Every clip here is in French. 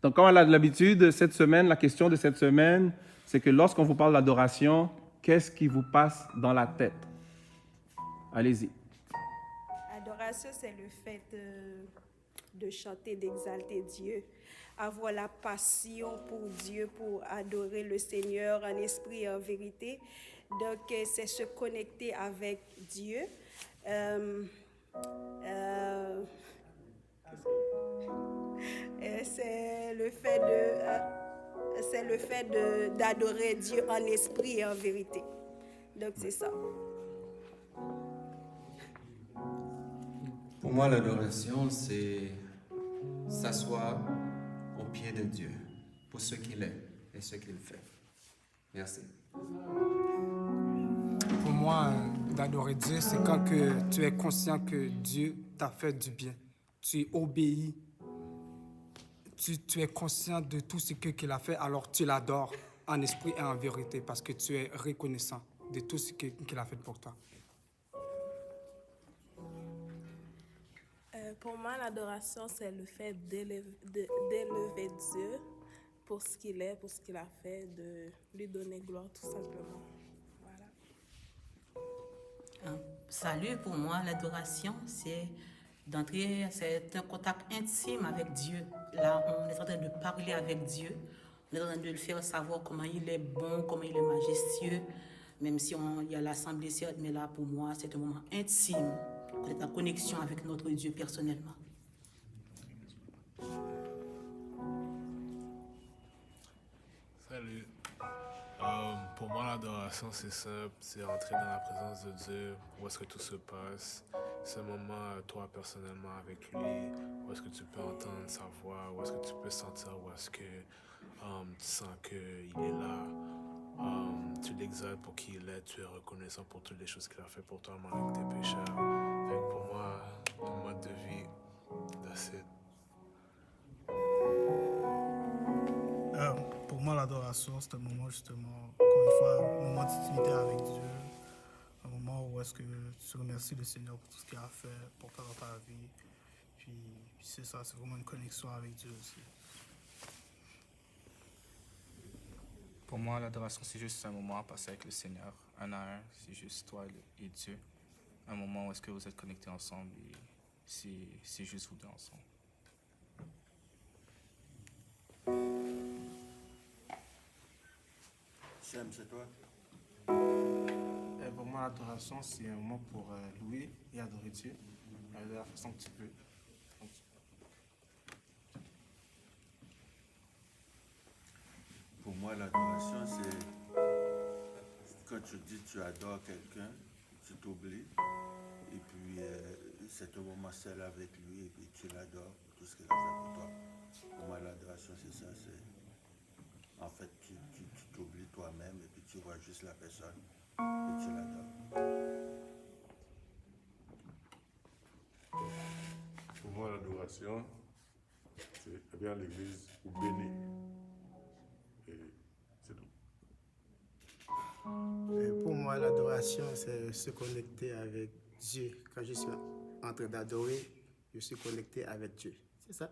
Donc, comme on a l'habitude, cette semaine, la question de cette semaine, c'est que lorsqu'on vous parle d'adoration, qu'est-ce qui vous passe dans la tête? Allez-y. Adoration, c'est le fait de chanter, d'exalter Dieu, avoir la passion pour Dieu, pour adorer le Seigneur en esprit et en vérité. Donc, c'est se connecter avec Dieu. Euh, euh, c'est le fait d'adorer Dieu en esprit et en vérité. Donc, c'est ça. Pour moi, l'adoration, c'est s'asseoir au pied de Dieu pour ce qu'il est et ce qu'il fait. Merci. Pour moi, d'adorer Dieu, c'est quand que tu es conscient que Dieu t'a fait du bien. Tu obéis. Tu es conscient de tout ce qu'il a fait, alors tu l'adores en esprit et en vérité parce que tu es reconnaissant de tout ce qu'il a fait pour toi. Pour moi, l'adoration, c'est le fait d'élever Dieu pour ce qu'il est, pour ce qu'il a fait, de lui donner gloire tout simplement. Voilà. Salut, pour moi, l'adoration, c'est un contact intime avec Dieu. Là, on est en train de parler avec Dieu. On est en train de le faire savoir comment il est bon, comment il est majestueux. Même si il y a l'assemblée, certes, mais là, pour moi, c'est un moment intime. On est en connexion avec notre Dieu personnellement. Salut. Pour moi, l'adoration, c'est simple. C'est entrer dans la présence de Dieu. Où est-ce que tout se passe? C'est un moment, toi, personnellement, avec lui. Où est-ce que tu peux entendre sa voix? Où est-ce que tu peux sentir? Où est-ce que tu sens qu'il est là? Tu l'exaltes pour qui il est. Tu es reconnaissant pour toutes les choses qu'il a fait pour toi, même avec tes pécheurs. Donc, pour moi, le mode de vie, that's it. Pour moi, l'adoration, c'est un moment justement, encore une fois, un moment d'intimité avec Dieu, un moment où est-ce que tu remercies le Seigneur pour tout ce qu'il a fait pour toi dans ta vie. Puis c'est ça, c'est vraiment une connexion avec Dieu aussi. Pour moi, l'adoration, c'est juste un moment à passer avec le Seigneur, un à un. C'est juste toi et Dieu. Un moment où est-ce que vous êtes connectés ensemble et c'est juste vous deux ensemble. Sam, c'est toi? Pour moi, l'adoration, c'est un moment pour louer et adorer Dieu de la façon que tu peux. Pour moi, l'adoration, c'est quand tu dis tu adores quelqu'un, tu t'oublies, et puis c'est un moment seul avec lui, et puis tu l'adores pour tout ce qu'il a fait pour toi. Pour moi, l'adoration, c'est ça, c'est en fait, tu t'oublies toi-même, et puis tu vois juste la personne, et tu l'adores. Pour moi, l'adoration, c'est aller à l'église ou bénir. Et c'est tout. Et pour moi, l'adoration, c'est se connecter avec Dieu. Quand je suis en train d'adorer, je suis connecté avec Dieu. C'est ça?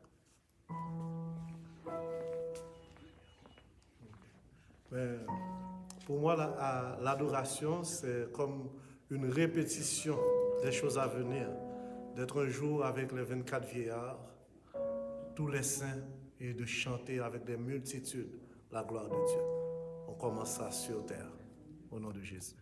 Mais pour moi, l'adoration, c'est comme une répétition des choses à venir. D'être un jour avec les 24 vieillards, tous les saints, et de chanter avec des multitudes la gloire de Dieu. On commence ça sur terre, au nom de Jésus.